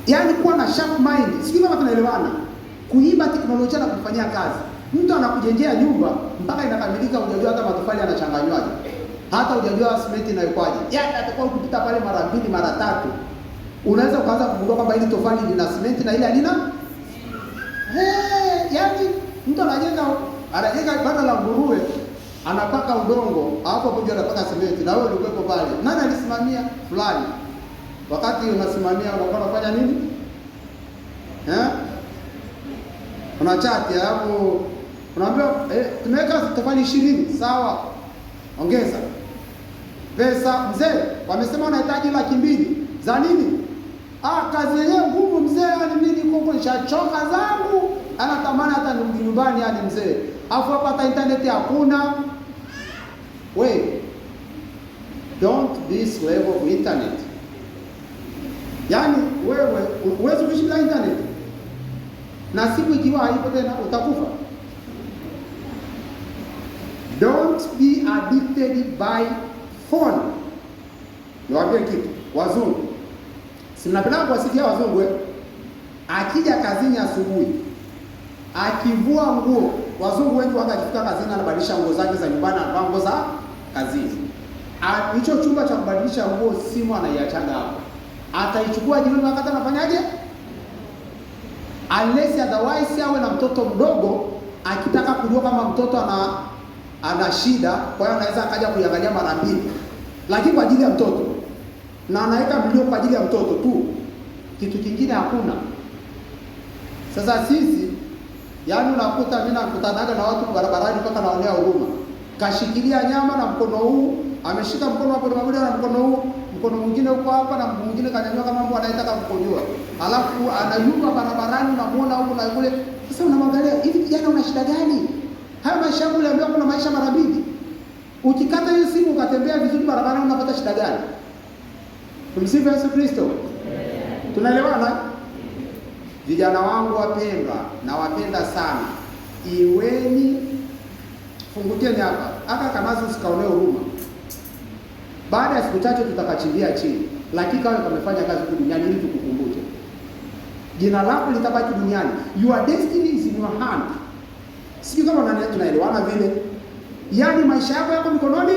Yaani kuwa na sharp mind. Sijui kama tunaelewana. Kuiba teknolojia na kufanyia kazi. Mtu anakujengea nyumba mpaka inakamilika hujajua hata matofali yanachanganywaje. Hata hujajua simenti inaikwaje. Yaani atakuwa ukipita pale mara 2 mara 3. Unaweza kuanza kugundua kwamba hili tofali lina simenti na ile halina. Yaani mtu anajenga banda la nguruwe, anapaka udongo, hapo hapo anapaka simenti na wewe ulikuwepo pale. Nani alisimamia? Fulani. Wakati unasimamia unakuwa unafanya nini? Unachati hapo. Unaambia tumeweka tofali 20, sawa. Ongeza. Pesa mzee, wamesema unahitaji 200,000. Za nini? Kazi yenyewe ngumu mzee, yani mimi niko nishachoka zangu. Anatamani hata nirudi nyumbani yani mzee. Afu hapa hata internet hakuna. Wait. Don't be slave of internet. Yani wewe huwezi kuishi bila internet. Na siku ikiwa haipo tena utakufa. Don't be addicted by phone. Niwaambie kitu, wazungu. Si mnapenda kuwasikia wazungu akija kazini asubuhi, akivua nguo, wazungu wengi wakifika kazini anabadilisha nguo zake za nyumbani na nguo za kazini. Hicho chumba cha kubadilisha nguo simu anaiachaga hapo. Ataichukua jioni wakati anafanyaje? Unless otherwise awe na mtoto mdogo, akitaka kujua kama mtoto ana shida, kwa hiyo anaweza akaja kuiangalia mara 2. Lakini kwa ajili ya mtoto. Na anaweka milio kwa ajili ya mtoto tu. Kitu kingine hakuna. Sasa sisi, yani unakuta mimi nakutanaga na watu barabarani mpaka naonea huruma. Kashikilia nyama na mkono huu, ameshika mkono hapo mmoja na mkono huu, mkono mwingine uko hapa na mkono mwingine kanyanyua kama mambo anayetaka kukojoa. Alafu anayumba barabarani unamuona huko na kule. Sasa unamwangalia, hivi kijana una shida gani? Haya maisha yangu leo kuna maisha mara 2. Ukikata hiyo simu ukatembea vizuri barabarani unapata shida gani? Tumsifu Yesu Kristo. Tunaelewana? Vijana wangu wapendwa, na wapenda sana. Iweni fungutieni hapa. Aka kamazi usikaonee huruma. Baada ya siku chache tutakachimbia chini. Lakini kama umefanya kazi duniani ili tukukumbuke. Jina lako litabaki duniani. Your destiny is in your hand. Sijui kama tunaelewana vile. Yaani maisha yako yako mikononi.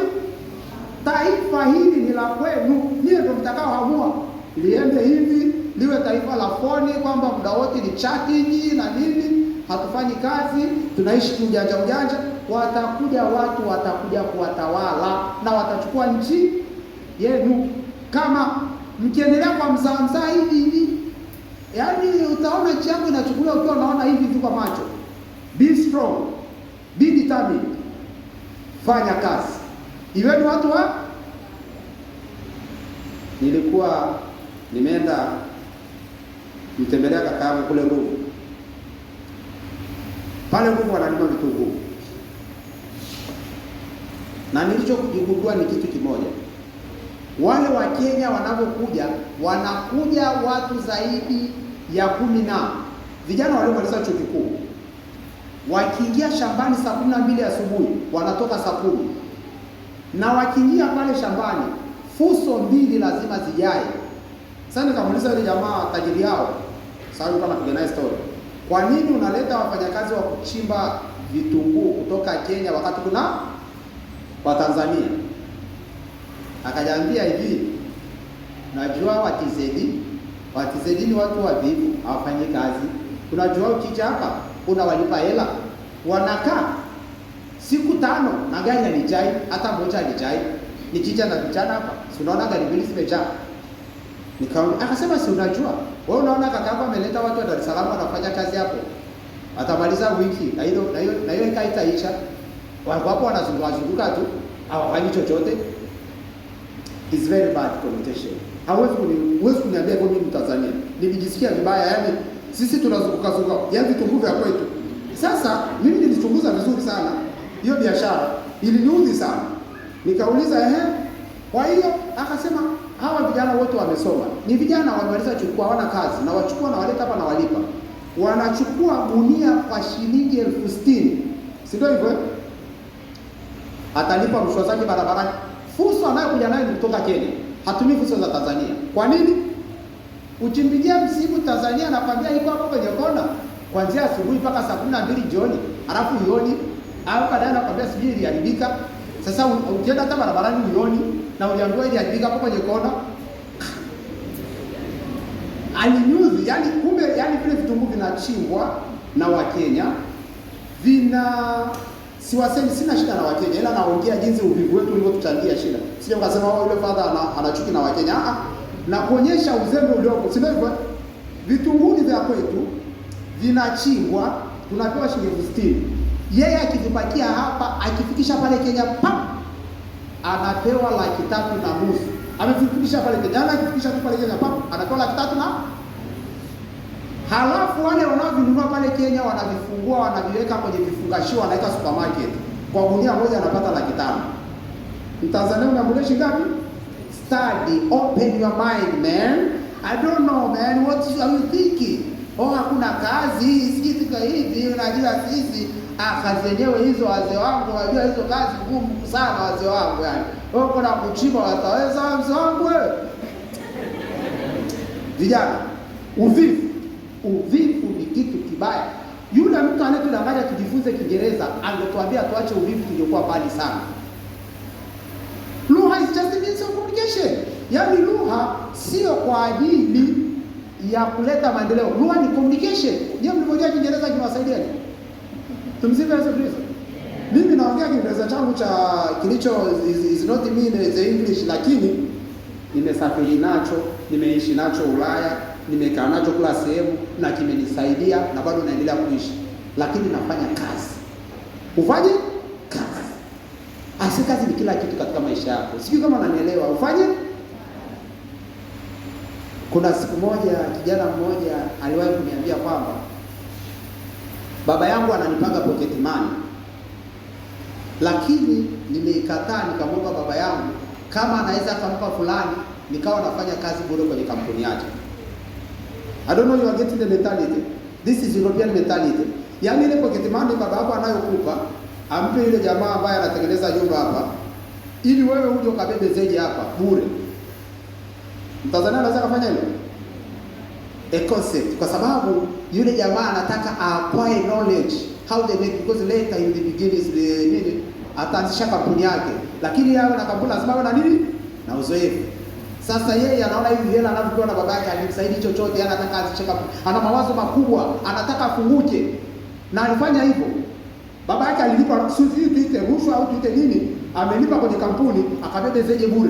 Taifa hili ni la kwenu. Niye ndio mtakaoamua liende hivi, liwe taifa la foni kwamba muda wote ni chatting na nini, hatufanyi kazi, tunaishi ujanja. Watakuja watu watakuja kuwatawala na watachukua nchi yenu kama mkiendelea kwa mzaa hivi. Yaani utaona nchi yako inachukuliwa ukiwa unaona hivi kwa macho. Be strong. Be determined. Fanya kazi. Iweni watu nilikuwa nimeenda mtembelea kaka yangu kule Ruvu. Pale Ruvu wanalima vitunguu. Na nilichokigundua ni kitu kimoja. Wale wa Kenya wanapokuja, wanakuja watu zaidi ya 10 na vijana waliomaliza chuo kikuu. Wakiingia shambani saa 12 asubuhi, wanatoka saa 10. Na wakiingia pale shambani, fuso 2 lazima zijae. Sasa nikamuuliza yule jamaa tajiri yao, sababu kama tunaye story. Kwa nini unaleta wafanyakazi wa kuchimba vitunguu kutoka Kenya wakati kuna wa Tanzania? Akajaambia hivi, najua watizedi ni watu wavivu, hawafanyi kazi. Unajua ukija hapa unawalipa hela, wanakaa siku 5 na gari halijai, hata moja halijai. Nikija na vijana hapa, si unaona gari 2 zimejaa. Akasema si unajua, wewe unaona kaka hapa ameleta watu wa Dar es Salaam wanafanya kazi hapo. Atamaliza wiki na hiyo ikaitaisha. Wapo wanazunguka tu, hawafanyi chochote. It's very bad connotation. Hawezi kuniambia kwa mimi Mtanzania. Nilijisikia vibaya, yani sisi tunazunguka, yani vitunguu vya kwetu. Sasa mimi nilichunguza vizuri sana hiyo biashara, iliniudhi sana. Nikauliza kwa hiyo akasema hawa vijana wote wamesoma. Ni vijana wamaliza chuo, hawana kazi, na wachukua na waleta hapa na walipa. Wanachukua gunia kwa shilingi 60,000. Si ndio hivyo? Atalipa rushwa zake barabarani. Fursa anayokuja nayo ni kutoka Kenya. Hatumii fursa za Tanzania. Kwa nini? Ukimpigia msimu Tanzania anakwambia iko hapo kwenye kona kuanzia asubuhi mpaka saa 12 jioni, alafu uioni, au baadaye anakwambia sijui iliharibika. Sasa ukienda hata barabarani uioni na uliambiwa iliharibika hapo kwenye kona. Alinyuzi, yani kumbe, yani vile vitunguu vinachimbwa na Wakenya siwasemi, sina shida na Wakenya, ila naongea jinsi uvivu wetu ulivyotuchangia shida. Sio ukasema yule father ana chuki na Wakenya. Na kuonyesha uzembe uliopo. Sio hivyo. Vitunguu vya kwetu vinachimbwa, tunapewa shilingi 60. Yeye akivipakia hapa, akifikisha pale Kenya, anapewa 3,500. Amefikisha pale Kenya, akifikisha tu pale Kenya, anapewa 3,500. Halafu wale wanaovinunua pale Kenya wanavifungua, wanaviweka kwenye vifungashio, wanaweka supermarket. Kwa gunia moja anapata 500,000. Mtanzania unamleshi ngapi? Study, open your mind, man. I don't know, man, what are you thinking? Hakuna kazi, sijifika hivi, unajua sisi kazi yenyewe hizo wazee wangu, wajua hizo kazi ngumu sana wazee wangu yani. Kuna kuchimba wataweza wazee wangu wewe. Vijana, uvivu ni kitu kibaya. Yule mtu anayetudanganya tujifunze Kiingereza angetuambia tuache uvivu, tungekuwa mbali sana. Lugha is just a means of communication. Yaani lugha sio kwa ajili ya kuleta maendeleo. Lugha ni communication. Je, mlipojua Kiingereza kinawasaidia nini? Tumsifu Yesu Kristo. Mimi naongea Kiingereza changu cha kilicho is not mean the English, lakini nimesafiri nacho, nimeishi nacho Ulaya, nimekaa nacho kila sehemu na kimenisaidia na bado naendelea kuishi. Lakini nafanya kazi. Ufanye kazi. Kazi ni kila kitu katika maisha yako. Sijui kama unanielewa. Ufanye. Kuna siku moja kijana mmoja aliwahi kuniambia kwamba baba yangu ananipanga pocket money, lakini nimeikataa, nikamwomba baba yangu kama anaweza akampa fulani, nikawa nafanya kazi bure kwenye kampuni yake. I don't know you are getting the mentality. This is European mentality. Yaani ile pocket money baba yako anayokupa ampe ile jamaa ambaye anatengeneza nyumba hapa, ili wewe uje ukabebe zeje hapa bure. Mtanzania anaweza kufanya hilo? A concept, kwa sababu yule jamaa anataka acquire knowledge how they make, because later in the beginning is the nini, ataanzisha kampuni yake, lakini yeye na kampuni lazima awe na nini, na uzoefu. Sasa yeye anaona hivi hela anavyopewa na baba yake haimsaidii chochote, yeye anataka aanzishe kampuni, ana mawazo makubwa, anataka afunguke, na alifanya hivyo. Baba yake alilipa, sisi tuite rushwa au tuite nini, amelipa kwenye kampuni akabebe zeje bure,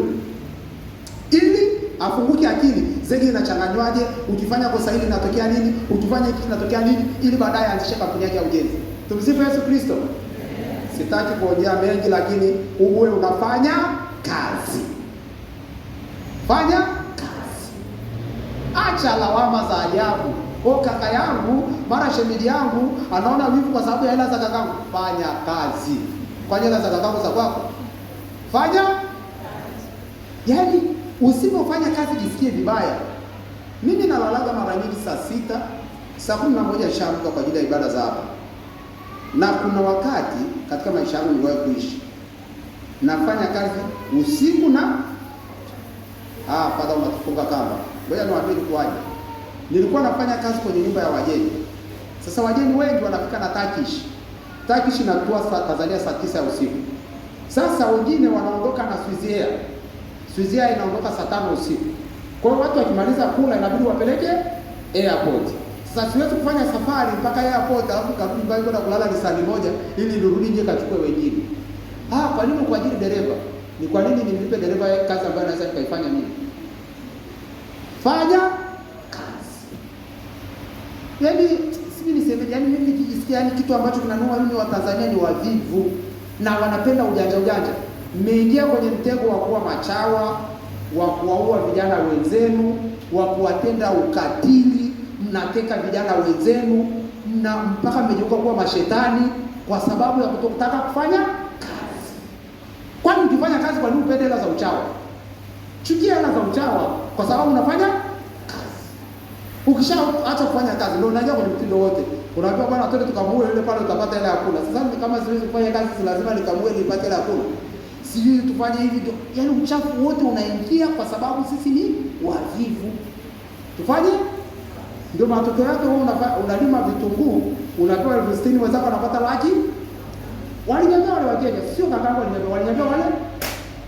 ili afunguke akili. Zege inachanganywaje? Ukifanya kosa hili inatokea nini? Ukifanya hiki inatokea nini? Ili baadaye aanzishe kampuni yake ya ujenzi. Tumsifu Yesu Kristo. Sitaki kuongea mengi, lakini uwe unafanya kazi. Fanya kazi. Acha lawama za ajabu. Kaka yangu, mara shemeji yangu anaona wivu kwa sababu ya hela za kakangu. Fanya kazi. Kwa hela za kakangu za kwako. Fanya kazi. Yaani usipofanya kazi jisikie vibaya. Mimi nalalaga mara nyingi saa 6, saa 11 nishaamka kwa ajili ya ibada za hapa. Na kuna wakati katika maisha yangu niliwahi kuishi nafanya kazi usiku na father unatufunga kamba. Ngoja niwaambie kwaje. Nilikuwa nafanya kazi kwenye nyumba ya wageni. Sasa wageni wengi wanafika na Turkish inatua Tanzania saa 9 ya usiku. Sasa wengine wanaondoka na Swiss Air inaondoka saa 5 usiku. Kwa hiyo watu wakimaliza kula inabidi wapeleke airport. Sasa siwezi kufanya safari mpaka airport alafu karudi nyumbani kwenda kulala ni saa 1 ili nirudi nje kachukue wengine. Kwa nini kwa ajili dereva? Ni kwa nini nimlipe dereva kazi ambayo naweza nikaifanya mimi? Fanya kazi. Yaani sisi niseme, yaani mimi nikijisikia yani kitu ambacho kinanua mimi wa Tanzania ni wavivu na wanapenda ujanja. Mmeingia kwenye mtego wa kuwa machawa, wa kuwaua vijana wenzenu, wa kuwatenda ukatili, mnateka vijana wenzenu, na mpaka mmejeuka kuwa mashetani kwa sababu ya kutotaka kufanya kazi. Kwani ukifanya kazi kwa nini upende hela za uchawa? Chukia hela za uchawa kwa sababu unafanya kazi. Ukishaacha kufanya kazi ndio unaingia kwenye mtindo wote. Unaambiwa bwana twende tukamue yule pale utapata hela ya kula. Sasa kama siwezi kufanya kazi lazima nikamue ili nipate hela ya kula. Sijui tufanye hivi. Yaani uchafu wote unaingia kwa sababu sisi ni wavivu. tufanye. Ndio matokeo yake wewe unalima vitunguu, unapewa 60,000, wenzako wanapata laki. Walinyambia wale Wakenya, sio kakangu walinyambia wale.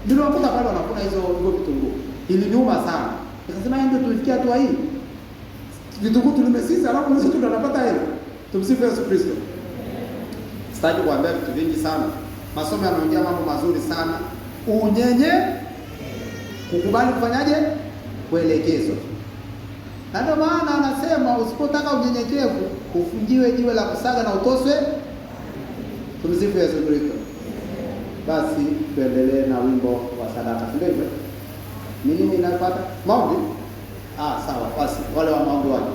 Ndio wakuta pale wanakuna hizo vitunguu. Iliniuma sana. Nikasema ndio tulifikia hatua hii. Vitunguu tulimesiza, alafu sisi tunapata hela. Tumsifu Yesu Kristo. Sitaki kuambia vitu vingi sana. Masomo yanaongea mambo mazuri sana. Unyenye, kukubali kufanyaje? Kuelekezwa. Na ndio maana anasema usipotaka unyenyekevu, ufungiwe jiwe la kusaga na utoswe. Tumsifu Yesu Kristo. Basi tuendelee na wimbo wa sadaka. Ndio. Nini inafuata? Maombi? Sawa. Basi wale wa maombi wale.